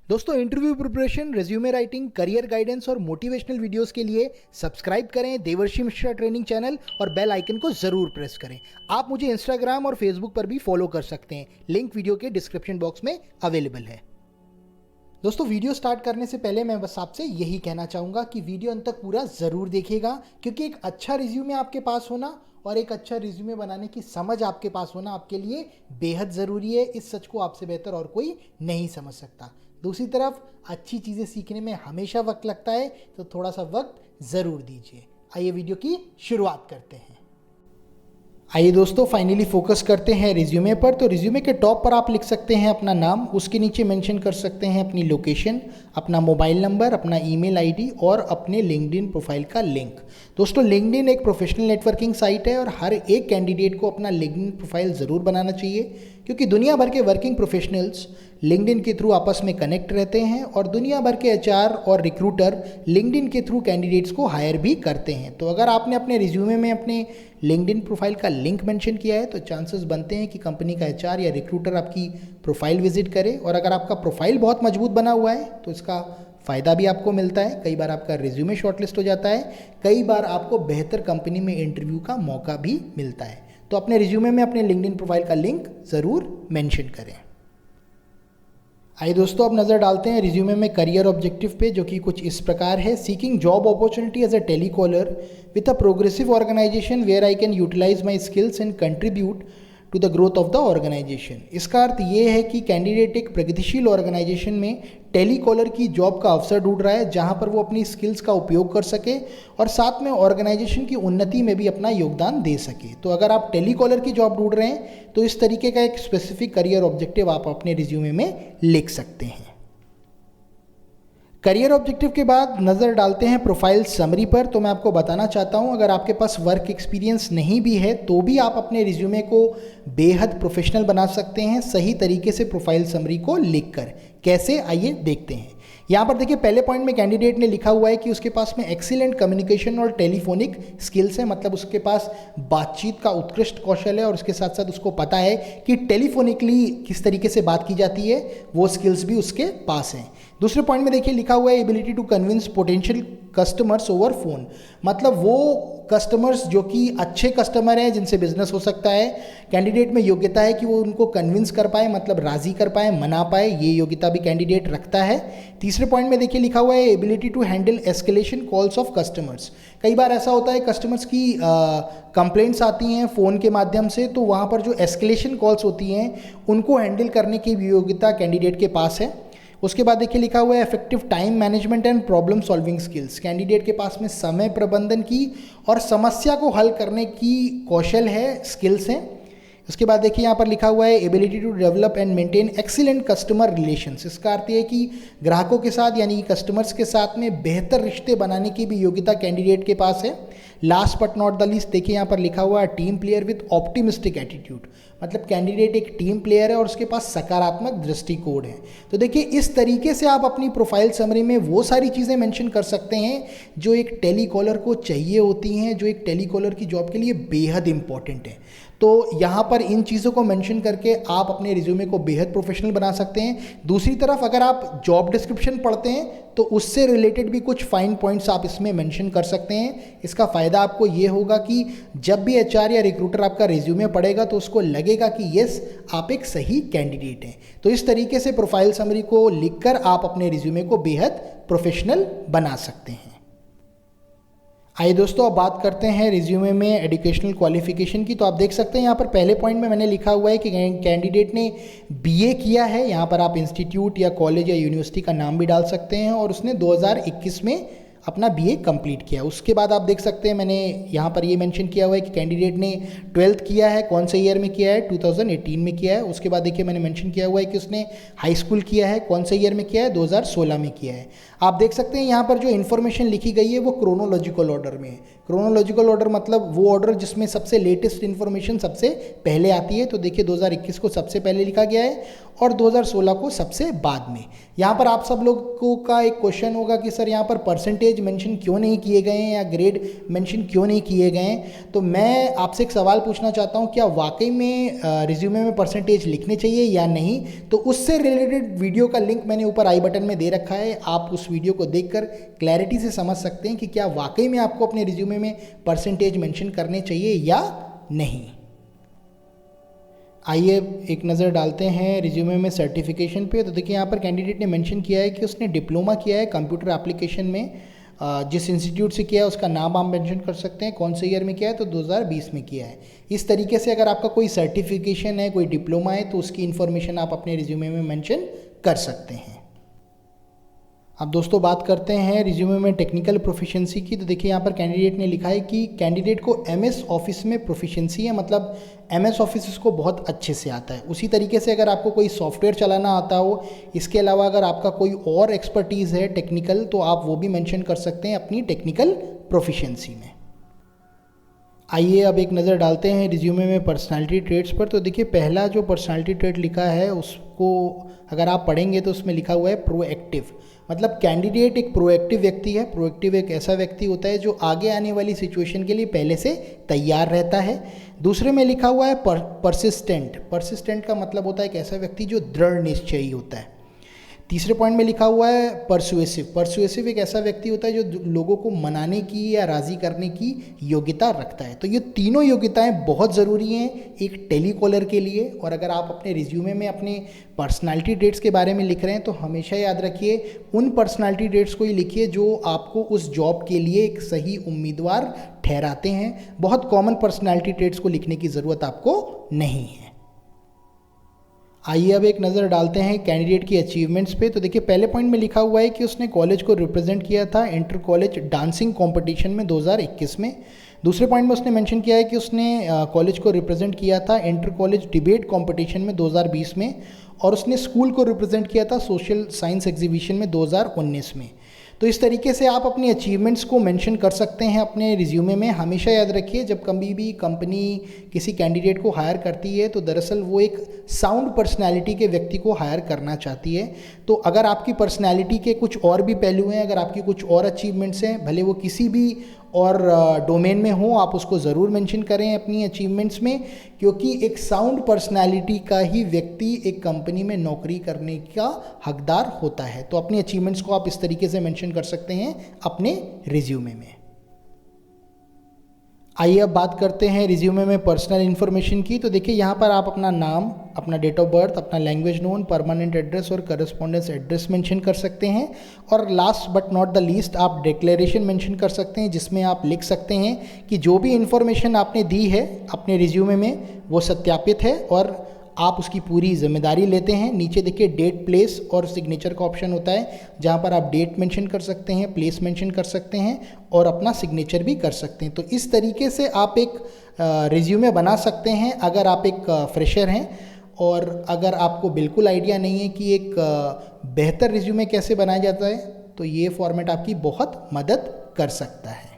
दोस्तों interview preparation, resume writing, career guidance और motivational videos के लिए सब्सक्राइब करें देवर्षि मिश्रा ट्रेनिंग चैनल और बेल आइकन को जरूर प्रेस करें। आप मुझे इंस्टाग्राम और फेसबुक पर भी फॉलो कर सकते हैं, लिंक वीडियो के डिस्क्रिप्शन बॉक्स में अवेलेबल है। दोस्तों वीडियो स्टार्ट करने से पहले मैं बस आपसे यही कहना चाहूँगा कि वीडियो अंत तक पूरा ज़रूर देखिएगा, क्योंकि एक अच्छा रिज्यूमे आपके पास होना और एक अच्छा रिज्यूमे बनाने की समझ आपके पास होना आपके लिए बेहद ज़रूरी है। इस सच को आपसे बेहतर और कोई नहीं समझ सकता। दूसरी तरफ अच्छी चीज़ें सीखने में हमेशा वक्त लगता है, तो थोड़ा सा वक्त ज़रूर दीजिए। आइए वीडियो की शुरुआत करते हैं। आइए दोस्तों फाइनली फोकस करते हैं रिज्यूमे पर। तो रिज्यूमे के टॉप पर आप लिख सकते हैं अपना नाम, उसके नीचे मेंशन कर सकते हैं अपनी लोकेशन, अपना मोबाइल नंबर, अपना ईमेल आईडी और अपने लिंक्डइन प्रोफाइल का लिंक। दोस्तों लिंक्डइन एक प्रोफेशनल नेटवर्किंग साइट है और हर एक कैंडिडेट को अपना लिंक्डइन प्रोफाइल ज़रूर बनाना चाहिए, क्योंकि दुनिया भर के वर्किंग प्रोफेशनल्स लिंक्डइन के थ्रू आपस में कनेक्ट रहते हैं और दुनिया भर के एचआर और रिक्रूटर लिंक्डइन के थ्रू कैंडिडेट्स को हायर भी करते हैं। तो अगर आपने अपने रिज्यूमे में अपने लिंक्डइन प्रोफाइल का लिंक मेंशन किया है तो चांसेस बनते हैं कि कंपनी का एचआर या रिक्रूटर आपकी प्रोफाइल विजिट करे। और अगर आपका प्रोफाइल बहुत मजबूत बना हुआ है तो इसका फ़ायदा भी आपको मिलता है। कई बार आपका रिज्यूमे शॉर्टलिस्ट हो जाता है, कई बार आपको बेहतर कंपनी में इंटरव्यू का मौका भी मिलता है। तो अपने रिज्यूमे में अपने लिंक्डइन प्रोफाइल का लिंक ज़रूर मेंशन करें। आइए दोस्तों अब नज़र डालते हैं रिज्यूमे में करियर ऑब्जेक्टिव पे, जो कि कुछ इस प्रकार है। Seeking job opportunity as a telecaller with a progressive organisation where I can utilise my skills and contribute to the growth of the organisation. इसका अर्थ ये है कि कैंडिडेट एक प्रगतिशील ऑर्गेनाइजेशन में टेलीकॉलर की जॉब का अवसर ढूंढ रहा है, जहां पर वो अपनी स्किल्स का उपयोग कर सके और साथ में ऑर्गेनाइजेशन की उन्नति में भी अपना योगदान दे सके। तो अगर आप टेलीकॉलर की जॉब ढूंढ रहे हैं तो इस तरीके का एक स्पेसिफिक करियर ऑब्जेक्टिव आप अपने रिज्यूमे में लिख सकते हैं। करियर ऑब्जेक्टिव के बाद नज़र डालते हैं प्रोफाइल समरी पर। तो मैं आपको बताना चाहता हूं, अगर आपके पास वर्क एक्सपीरियंस नहीं भी है तो भी आप अपने रिज्यूमे को बेहद प्रोफेशनल बना सकते हैं सही तरीके से प्रोफाइल समरी को लिखकर। कैसे, आइए देखते हैं। यहाँ पर देखिए पहले पॉइंट में कैंडिडेट ने लिखा हुआ है कि उसके पास में एक्सीलेंट कम्युनिकेशन और टेलीफोनिक स्किल्स है, मतलब उसके पास बातचीत का उत्कृष्ट कौशल है और उसके साथ साथ उसको पता है कि टेलीफोनिकली किस तरीके से बात की जाती है, वो स्किल्स भी उसके पास हैं। दूसरे पॉइंट में देखिए लिखा हुआ है ability to convince potential customers over phone, मतलब वो कस्टमर्स जो कि अच्छे कस्टमर हैं जिनसे बिजनेस हो सकता है, कैंडिडेट में योग्यता है कि वो उनको कन्विंस कर पाए, मतलब राज़ी कर पाए, मना पाए, ये योग्यता भी कैंडिडेट रखता है। तीसरे पॉइंट में देखिए लिखा हुआ है ability to handle escalation calls of customers. कई बार ऐसा होता है कस्टमर्स की कंप्लेंट्स आती हैं फ़ोन के माध्यम से, तो वहाँ पर जो एस्केलेशन कॉल्स होती हैं उनको हैंडल करने की भी योग्यता कैंडिडेट के पास है। उसके बाद देखिए लिखा हुआ है effective time management and problem solving skills. Candidate के पास में समय प्रबंधन की और समस्या को हल करने की कौशल है, स्किल्स हैं। उसके बाद देखिए यहाँ पर लिखा हुआ है ability to develop and maintain excellent customer relations. इसका अर्थ है कि ग्राहकों के साथ यानी कस्टमर्स के साथ में बेहतर रिश्ते बनाने की भी योग्यता कैंडिडेट के पास है। Last but not the least देखिए यहाँ पर लिखा हुआ है team player with optimistic attitude, मतलब कैंडिडेट एक टीम प्लेयर है और उसके पास सकारात्मक दृष्टिकोण है। तो देखिए इस तरीके से आप अपनी प्रोफाइल समरी में वो सारी चीज़ें मेंशन कर सकते हैं जो एक टेलीकॉलर को चाहिए होती हैं, जो एक टेलीकॉलर की जॉब के लिए बेहद इंपॉर्टेंट है। तो यहाँ पर इन चीज़ों को मेंशन करके आप अपने रिज्यूमे को बेहद प्रोफेशनल बना सकते हैं। दूसरी तरफ अगर आप जॉब डिस्क्रिप्शन पढ़ते हैं तो उससे रिलेटेड भी कुछ फाइन पॉइंट्स आप इसमें मेंशन कर सकते हैं। इसका फ़ायदा आपको ये होगा कि जब भी एचआर या रिक्रूटर आपका रिज्यूमे पढ़ेगा तो उसको लगेगा कि यस आप एक सही कैंडिडेट हैं। तो इस तरीके से प्रोफाइल समरी को लिखकर आप अपने रिज्यूमे को बेहद प्रोफेशनल बना सकते हैं। आइए दोस्तों अब बात करते हैं रिज्यूमे में एजुकेशनल क्वालिफिकेशन की। तो आप देख सकते हैं यहाँ पर पहले पॉइंट में मैंने लिखा हुआ है कि कैंडिडेट ने बीए किया है। यहाँ पर आप इंस्टीट्यूट या कॉलेज या यूनिवर्सिटी का नाम भी डाल सकते हैं और उसने 2021 में अपना बीए कंप्लीट किया। उसके बाद आप देख सकते हैं मैंने यहाँ पर ये मेंशन किया हुआ है कि कैंडिडेट ने 12th किया है, कौन से ईयर में किया है, 2018 में किया है। उसके बाद देखिए मैंने मेंशन किया हुआ है कि उसने हाई स्कूल किया है, कौन से ईयर में किया है, 2016 में किया है। आप देख सकते हैं यहाँ पर जो इन्फॉर्मेशन लिखी गई है वो क्रोनोलॉजिकल ऑर्डर में है। क्रोनोलॉजिकल ऑर्डर मतलब वो ऑर्डर जिसमें सबसे लेटेस्ट इन्फॉर्मेशन सबसे पहले आती है। तो देखिए 2021 को सबसे पहले लिखा गया है और 2016 को सबसे बाद में। यहाँ पर आप सब लोगों का एक क्वेश्चन होगा कि सर यहाँ पर परसेंटेज मेंशन क्यों नहीं किए गए हैं या ग्रेड मेंशन क्यों नहीं किए गए हैं। तो मैं आपसे एक सवाल पूछना चाहता हूँ, क्या वाकई में रिज्यूमे में परसेंटेज लिखने चाहिए या नहीं? तो उससे रिलेटेड वीडियो का लिंक मैंने ऊपर आई बटन में दे रखा है, आप उस वीडियो को देखकर क्लैरिटी से समझ सकते हैं कि क्या वाकई में आपको अपने रिज्यूमे में परसेंटेज मेंशन करने चाहिए या नहीं। आइए एक नज़र डालते हैं रिज्यूमे में सर्टिफिकेशन पे। तो देखिए यहाँ पर कैंडिडेट ने मेंशन किया है कि उसने डिप्लोमा किया है कंप्यूटर एप्लीकेशन में, जिस इंस्टीट्यूट से किया है उसका नाम आप मेंशन कर सकते हैं, कौन से ईयर में किया है, तो 2020 में किया है। इस तरीके से अगर आपका कोई सर्टिफिकेशन है, कोई डिप्लोमा है, तो उसकी इन्फॉर्मेशन आप अपने रिज्यूमे में मेंशन कर सकते हैं। अब दोस्तों बात करते हैं रिज्यूमे में टेक्निकल प्रोफिशिएंसी की। तो देखिए यहाँ पर कैंडिडेट ने लिखा है कि कैंडिडेट को एमएस ऑफिस में प्रोफिशिएंसी है, मतलब एमएस ऑफिस इसको बहुत अच्छे से आता है। उसी तरीके से अगर आपको कोई सॉफ्टवेयर चलाना आता हो, इसके अलावा अगर आपका कोई और एक्सपर्टीज़ है टेक्निकल, तो आप वो भी मेंशन कर सकते हैं अपनी टेक्निकल प्रोफिशिएंसी में। आइए अब एक नज़र डालते हैं रिज्यूमे में पर्सनालिटी ट्रेट्स पर। तो देखिए पहला जो पर्सनालिटी ट्रेट लिखा है उसको अगर आप पढ़ेंगे तो उसमें लिखा हुआ है प्रोएक्टिव, मतलब कैंडिडेट एक प्रोएक्टिव व्यक्ति है। प्रोएक्टिव एक ऐसा व्यक्ति होता है जो आगे आने वाली सिचुएशन के लिए पहले से तैयार रहता है। दूसरे में लिखा हुआ है परसिस्टेंट। परसिस्टेंट का मतलब होता है एक ऐसा व्यक्ति जो दृढ़ निश्चयी होता है। तीसरे पॉइंट में लिखा हुआ है परसुएसिव। परसुएसिव एक ऐसा व्यक्ति होता है जो लोगों को मनाने की या राज़ी करने की योग्यता रखता है। तो ये तीनों योग्यताएं बहुत ज़रूरी हैं एक टेलीकॉलर के लिए। और अगर आप अपने रिज्यूमे में अपने पर्सनालिटी ट्रेट्स के बारे में लिख रहे हैं तो हमेशा याद रखिए उन पर्सनालिटी ट्रेट्स को ही लिखिए जो आपको उस जॉब के लिए एक सही उम्मीदवार ठहराते हैं। बहुत कॉमन पर्सनालिटी ट्रेट्स को लिखने की ज़रूरत आपको नहीं है। आइए अब एक नज़र डालते हैं कैंडिडेट की अचीवमेंट्स पे। तो देखिए पहले पॉइंट में लिखा हुआ है कि उसने कॉलेज को रिप्रेजेंट किया था इंटर कॉलेज डांसिंग कंपटीशन में 2021 में। दूसरे पॉइंट में उसने मेंशन किया है कि उसने कॉलेज को रिप्रेजेंट किया था इंटर कॉलेज डिबेट कंपटीशन में 2020 में, और उसने स्कूल को रिप्रेजेंट किया था सोशल साइंस एग्जीबिशन में 2019 में। तो इस तरीके से आप अपनी अचीवमेंट्स को मेंशन कर सकते हैं अपने रिज्यूमे में। हमेशा याद रखिए जब कभी भी कंपनी किसी कैंडिडेट को हायर करती है तो दरअसल वो एक साउंड पर्सनैलिटी के व्यक्ति को हायर करना चाहती है। तो अगर आपकी पर्सनैलिटी के कुछ और भी पहलू हैं, अगर आपकी कुछ और अचीवमेंट्स हैं, भले वो किसी भी और डोमेन में हो, आप उसको ज़रूर मेंशन करें अपनी अचीवमेंट्स में, क्योंकि एक साउंड पर्सनालिटी का ही व्यक्ति एक कंपनी में नौकरी करने का हकदार होता है। तो अपनी अचीवमेंट्स को आप इस तरीके से मेंशन कर सकते हैं अपने रिज्यूमे में। आइए अब बात करते हैं रिज्यूमे में पर्सनल इन्फॉर्मेशन की। तो देखिए यहाँ पर आप अपना नाम, अपना डेट ऑफ बर्थ, अपना लैंग्वेज नोन, परमानेंट एड्रेस और करस्पॉन्डेंस एड्रेस मेंशन कर सकते हैं। और last but not the least आप डिक्लेरेशन मेंशन कर सकते हैं, जिसमें आप लिख सकते हैं कि जो भी इन्फॉर्मेशन आपने दी है अपने रिज्यूमे में वो सत्यापित है और आप उसकी पूरी जिम्मेदारी लेते हैं। नीचे देखिए डेट, प्लेस और सिग्नेचर का ऑप्शन होता है, जहाँ पर आप डेट मेंशन कर सकते हैं, प्लेस मेंशन कर सकते हैं और अपना सिग्नेचर भी कर सकते हैं। तो इस तरीके से आप एक रिज्यूमे बना सकते हैं अगर आप एक फ्रेशर हैं। और अगर आपको बिल्कुल आइडिया नहीं है कि एक बेहतर रिज्यूमे कैसे बनाया जाता है, तो ये फॉर्मेट आपकी बहुत मदद कर सकता है।